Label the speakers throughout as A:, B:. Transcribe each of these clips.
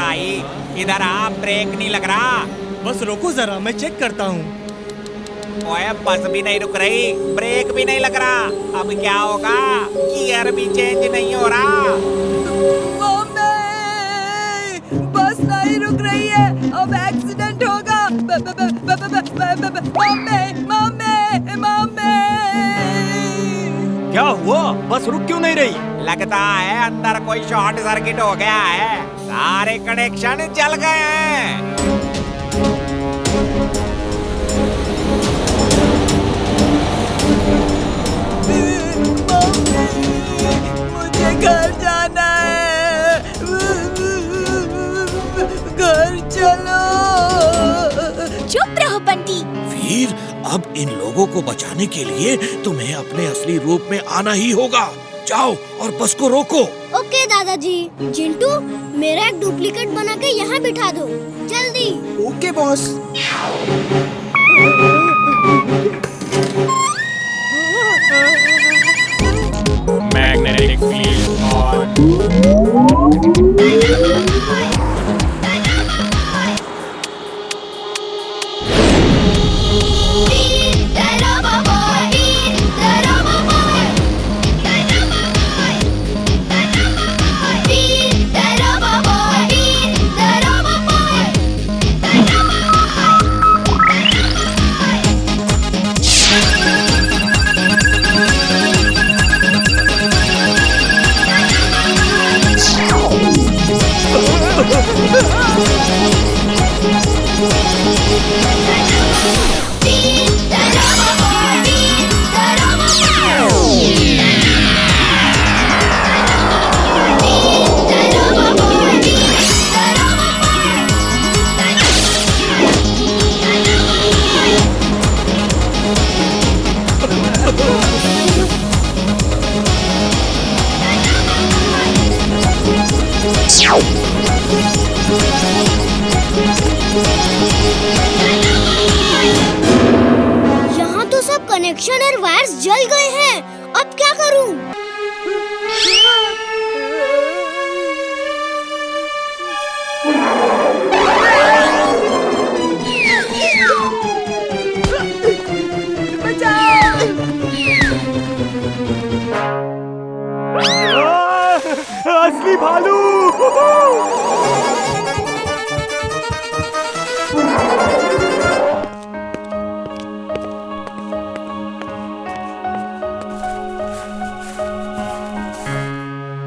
A: भाई, इधर आ, ब्रेक नहीं लग रहा।
B: बस रोको जरा, मैं चेक करता हूँ।
A: ओए बस भी नहीं रुक रही, ब्रेक भी नहीं लग रहा। अब क्या होगा? गियर भी चेंज नहीं हो रहा।
C: मम्मी, बस नहीं रुक रही है, अब एक्सीडेंट होगा। Mummy mummy mummy.
B: क्या हुआ? बस रुक क्यों नहीं रही?
A: लगता है अंदर कोई शॉर्ट सर्किट हो गया है, सारे कनेक्शन जल गए हैं।
C: मुझे घर जाना है, घर चलो।
D: चुप रहो बंटी।
E: वीर, अब इन लोगों को बचाने के लिए तुम्हें अपने असली रूप में आना ही होगा। जाओ और बस को रोको।
D: ओके दादाजी। चिंटू, मेरा एक डुप्लीकेट बना के यहाँ बिठा दो, जल्दी।
B: Okay boss.
A: Magnetic field on.
D: यहाँ तो सब कनेक्शन और वायर्स जल गए हैं, अब क्या करूँ?
B: असली भालू।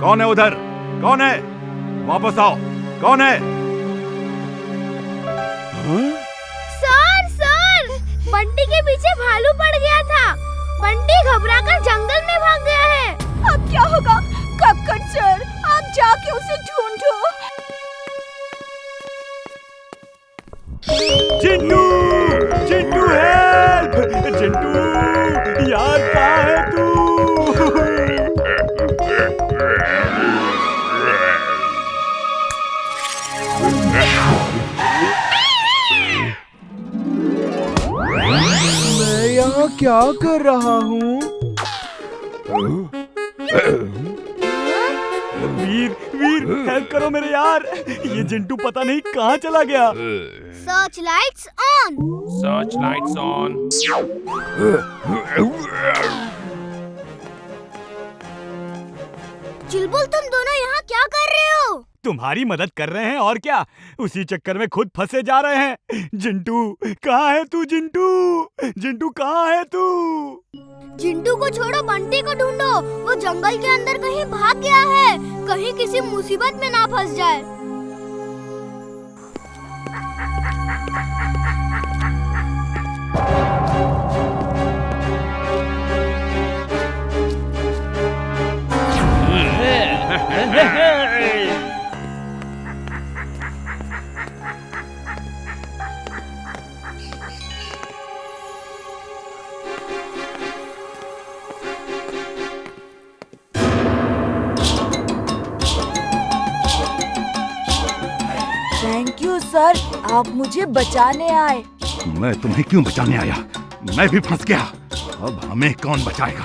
F: कौन है उधर? कौन है? वापस आओ। कौन है?
D: सर, बंटी के पीछे भालू पड़ गया था। बंटी घबराकर जंगल में भाग गया है।
C: अब क्या होगा? कक्कड़ सर, आप जाके उसे ढूंढो।
B: चिंटू, चिंटू हेल्प! चिंटू, यार कहाँ है तू? मैं यहाँ क्या कर रहा हूँ? वीर, हेल्प करो मेरे यार, ये चिंटू पता नहीं कहाँ चला गया।
D: Search lights on.
A: Search lights on.
D: Chulbul, तुम दोनों यहाँ क्या कर रहे हो?
B: तुम्हारी मदद कर रहे हैं और क्या, उसी चक्कर में खुद फंसे जा रहे हैं। जिंटू कहाँ है तू? जिंटू कहाँ है तू?
D: चिंटू को छोड़ो, बंटी को ढूंढो। वो जंगल के अंदर कहीं भाग गया है, कहीं किसी मुसीबत में ना फंस जाए।
C: थैंक यू सर, आप मुझे बचाने आए।
F: मैं तुम्हें क्यों बचाने आया? मैं भी फंस गया। अब हमें कौन बचाएगा?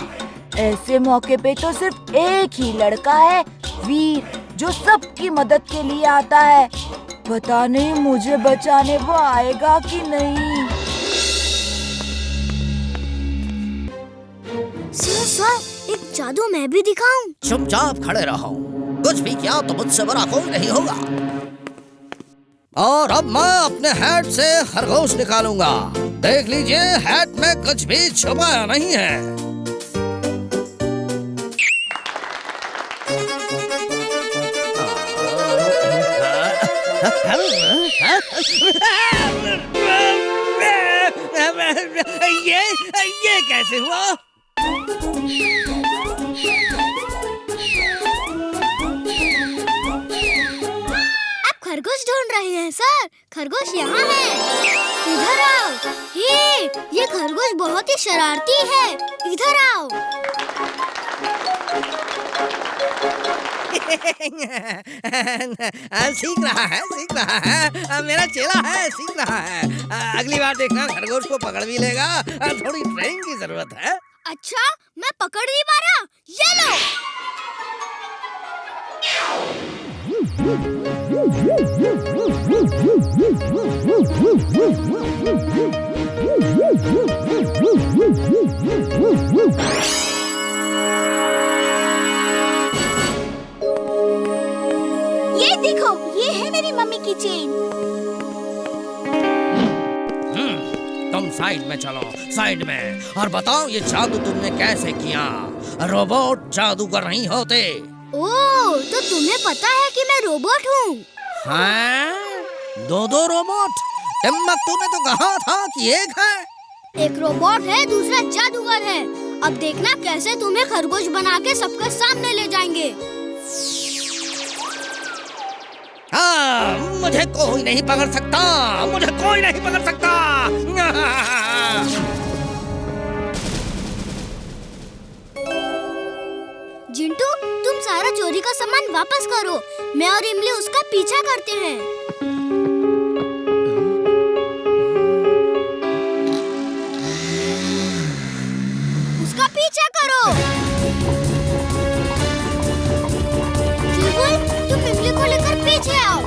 C: ऐसे मौके पे तो सिर्फ एक ही लड़का है, वीर, जो सबकी मदद के लिए आता है। पता नहीं मुझे बचाने वो आएगा कि नहीं।
D: सर एक जादू मैं भी दिखाऊं?
G: चुपचाप खड़े रहो, कुछ भी किया तो मुझसे बड़ा कोई नहीं होगा। और अब मैं अपने हैट से खरगोश निकालूंगा। देख लीजिए, हैट में कुछ भी छुपाया नहीं है। ये कैसे हुआ?
D: आप खरगोश ढूंढ रहे हैं सर? खरगोश यहाँ है, इधर आओ। ये खरगोश बहुत ही शरारती है, इधर आओ।
G: सीख रहा है, मेरा चेला है, सीख रहा है। अगली बार देखना खरगोश को पकड़ भी लेगा। थोड़ी ट्रेनिंग की जरूरत है।
D: अच्छा, मैं पकड़ नहीं पा रहा, ये लो। ये देखो, ये है मेरी मम्मी की चेन।
G: तुम साइड में चलो, साइड में, और बताओ ये जादू तुमने कैसे किया? रोबोट जादूगर नहीं होते।
D: ओह, तो तुम्हें पता है कि मैं रोबोट हूँ?
G: हाँ? दो रोबोट? टिम्बकटू ने तो कहा था कि एक है।
D: एक रोबोट है, दूसरा जादूगर है। अब देखना कैसे तुम्हें खरगोश बना के सबके सामने ले जाएंगे।
G: हाँ, मुझे कोई नहीं पकड़ सकता, मुझे कोई नहीं पकड़ सकता।
D: जिंटू, तुम सारा चोरी का सामान वापस करो। मैं और इमली उसका पीछा करते हैं। उसका पीछा करो। चुलबुल, तुम इमली को लेकर पीछे आओ।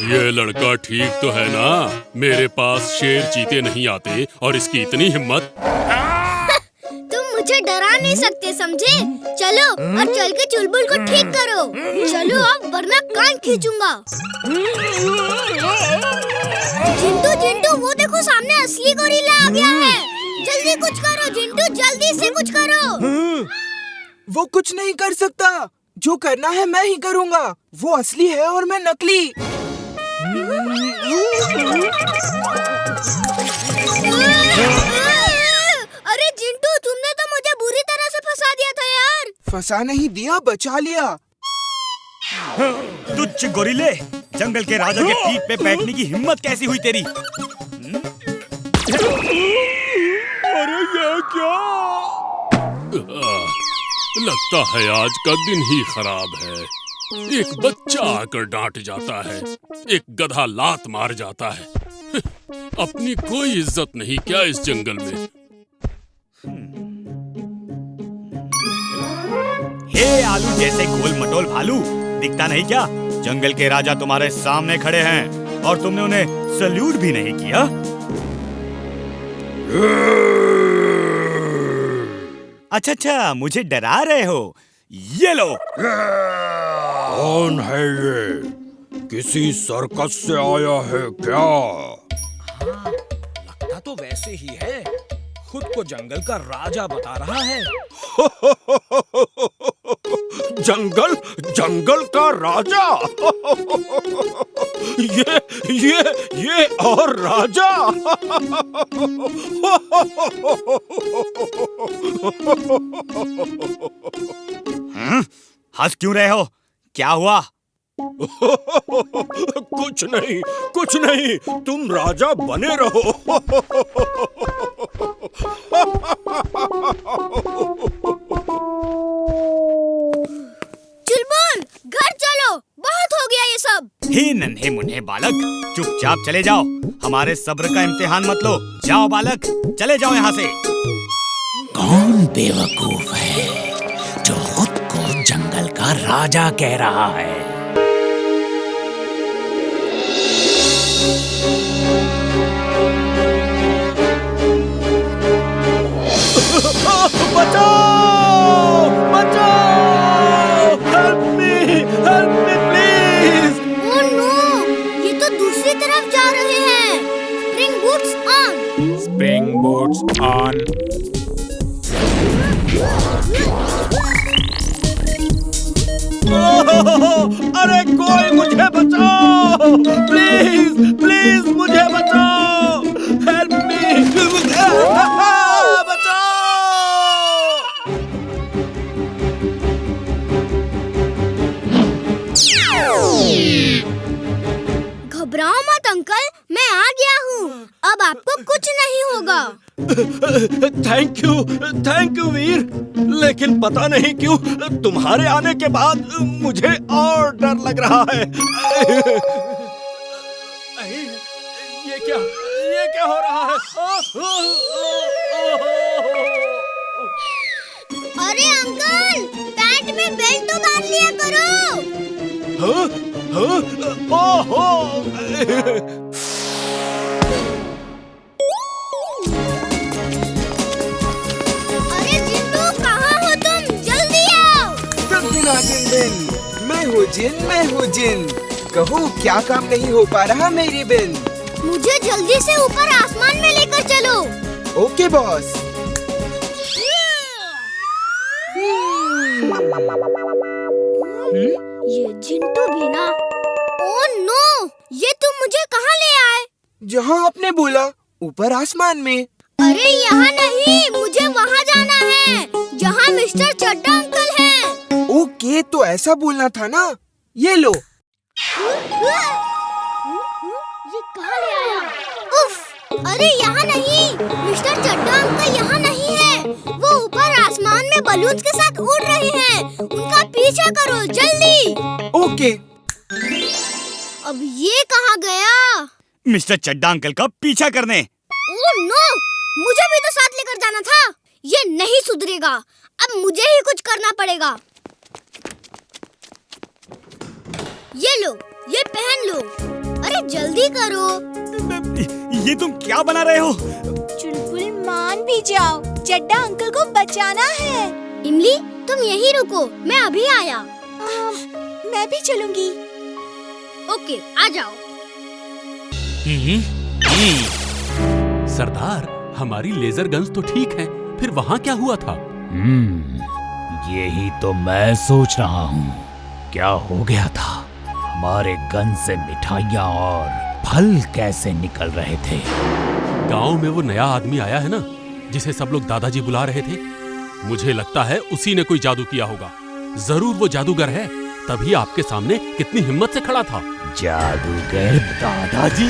H: ये लड़का ठीक तो है ना? मेरे पास शेर चीते नहीं आते और इसकी इतनी हिम्मत।
D: तुम मुझे डरा नहीं सकते, समझे? चलो और चल के चुलबुल को ठीक करो। चलो अब, वरना कान खींचूंगा। जिंटू, वो देखो सामने असली गोरिल्ला आ गया है। जल्दी कुछ करो जिंटू, जल्दी से कुछ करो।
I: वो कुछ नहीं कर सकता। जो करना है मैं ही करूँगा। वो असली है और मैं नकली।
D: अरे जिंटू, तुमने तो मुझे बुरी तरह से फंसा दिया था यार।
I: फंसा नहीं दिया, बचा लिया।
B: तुच्छ गोरिल्ले, जंगल के राजा के पीठ पे बैठने की हिम्मत कैसी हुई तेरी?
H: अरे ये क्या? लगता है आज का दिन ही खराब है। एक बच्चा आकर डांट जाता है, एक गधा लात मार जाता है। अपनी कोई इज्जत नहीं क्या इस जंगल में?
B: हे आलू जैसे गोल मटोल भालू, दिखता नहीं क्या? जंगल के राजा तुम्हारे सामने खड़े हैं और तुमने उन्हें सल्यूट भी नहीं किया। अच्छा, मुझे डरा रहे हो? ये लो।
F: कौन है ये? किसी सर्कस से आया है क्या?
E: हाँ, लगता तो वैसे ही है। खुद को जंगल का राजा बता रहा है।
F: जंगल का राजा? ये और राजा?
B: हंस क्यों रहे हो? क्या हुआ?
F: कुछ नहीं, तुम राजा बने रहो।
B: हे नन्हे मुन्ने बालक, चुपचाप चले जाओ। हमारे सब्र का इम्तिहान मत लो। जाओ बालक, चले जाओ यहाँ से।
E: कौन बेवकूफ है जो खुद को जंगल का राजा कह रहा है?
B: बचाओ! बचाओ! Help me please!
D: Oh no, ये तो दूसरी तरफ जा रहे हैं। Spring boots on.
A: Spring boots on.
B: अरे कोई मुझे बचाओ! प्लीज मुझे बचाओ! Help me! बचाओ!
D: घबराओ मत अंकल, मैं आ गया हूँ। अब आपको कुछ नहीं होगा।
B: थैंक यू वीर। लेकिन पता नहीं क्यों तुम्हारे आने के बाद मुझे और डर लग रहा है। ये क्या हो रहा है?
D: अरे अंकल, पैंट में बेल्ट तो बांध लिया करो।
B: ओहो!
D: अरे जिंटू, कहाँ हो तुम? जल्दी आओ।
I: मैं हूँ जिन। कहो क्या काम नहीं हो पा रहा मेरी बिन?
D: मुझे जल्दी से ऊपर आसमान में लेकर चलो।
I: Okay boss.
D: ये जिंटू भी ना। ओह नो, ये तुम मुझे कहाँ ले आए?
I: जहाँ आपने बोला, ऊपर आसमान में।
D: अरे यहाँ नहीं, मुझे वहाँ जाना है जहाँ मिस्टर चड्डा अंकल हैं।
I: ओके, तो ऐसा बोलना था ना। ये लो।
D: ये कहाँ ले आया? उफ! अरे यहाँ नहीं, मिस्टर चड्डा अंकल यहाँ नहीं है। वो ऊपर आसमान में बलून्स के साथ उड़ रहे हैं। उनका पीछा करो जल्दी।
I: ओके।
D: अब ये कहाँ गया?
B: मिस्टर चड्डा अंकल का पीछा करने।
D: ओह नो, मुझे भी तो साथ लेकर जाना था। ये नहीं सुधरेगा। अब मुझे ही कुछ करना पड़ेगा। ये लो, ये पहन लो। अरे जल्दी करो।
B: ये तुम क्या बना रहे हो?
C: चुलबुल मान भी जाओ, चड्डा अंकल को बचाना है।
D: इमली, तुम यहीं रुको, मैं अभी आया।
C: मैं भी चलूंगी।
D: ओके, आ जाओ।
H: सरदार, हमारी लेजर गन्स तो ठीक है, फिर वहाँ क्या हुआ था?
E: यही तो मैं सोच रहा हूँ। क्या हो गया था? हमारे गन से मिठाइयाँ और फल कैसे निकल रहे थे?
H: गांव में वो नया आदमी आया है ना, जिसे सब लोग दादाजी बुला रहे थे। मुझे लगता है उसी ने कोई जादू किया होगा। जरूर वो जादूगर है, तभी आपके सामने कितनी हिम्मत से खड़ा था।
E: जादूगर दादाजी?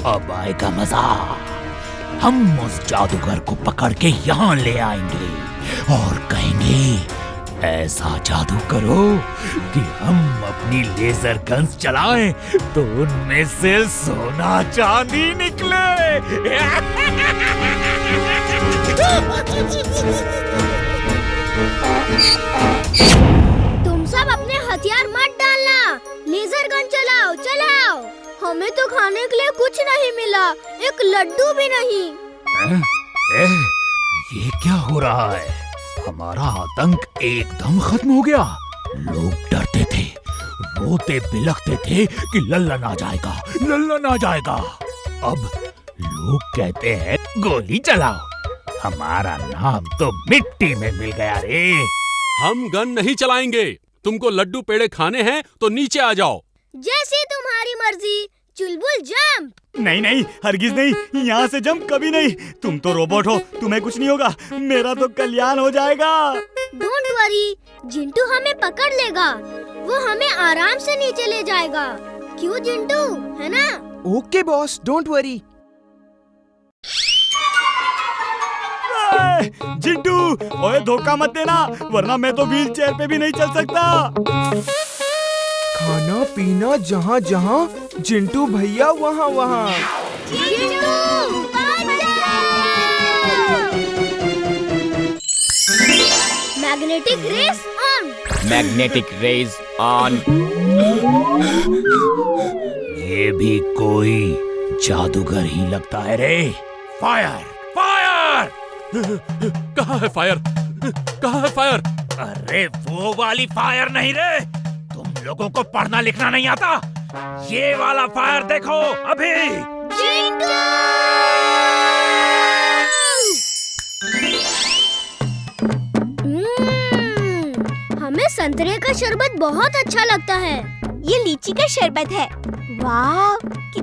E: अब आएगा मजा। हम उस जादूगर को पकड़ के यहाँ ले आएंगे और कहेंगे, ऐसा जादू करो कि हम अपनी लेजर गन्स चलाएं तो उनमें से सोना चांदी निकले।
D: तुम सब अपने हथियार मत डालना। लेजर गन चलाओ, चलाओ। हमें तो खाने के लिए कुछ नहीं मिला, एक लड्डू भी नहीं।
E: ये क्या हो रहा है? हमारा आतंक एकदम खत्म हो गया। लोग डरते थे, रोते बिलखते थे कि लल्लन आ जाएगा, लल्लन आ जाएगा। अब लोग कहते हैं गोली चलाओ। हमारा नाम तो मिट्टी में मिल गया रे।
H: हम गन नहीं चलाएंगे। तुमको लड्डू पेड़े खाने हैं तो नीचे आ जाओ।
D: जैसी तुम्हारी मर्जी। चुलबुल जंप।
B: नहीं, हरगिज नहीं, यहाँ से जंप कभी नहीं। तुम तो रोबोट हो, तुम्हें कुछ नहीं होगा। मेरा तो कल्याण हो जाएगा।
D: डोंट वरी, जिंटू हमें पकड़ लेगा। वो हमें आराम से नीचे ले जाएगा। क्यों जिंटू, है ना?
I: Okay boss, don't worry.
B: Jintu, ओए धोखा मत देना, वरना मैं तो व्हील चेयर पे भी नहीं चल सकता।
I: खाना पीना जहाँ जहाँ, जिंटू भैया वहाँ वहाँ।
D: Magnetic rays on.
A: Magnetic rays on.
E: ये भी कोई जादूगर ही लगता है रे। Fire fire!
H: कहाँ है फायर? कहाँ है फायर?
E: अरे वो वाली फायर नहीं रे, तुम लोगों को पढ़ना लिखना नहीं आता। ये वाला फायर देखो अभी।
D: हमें संतरे का शरबत बहुत अच्छा लगता है। ये लीची का शरबत है। वाह,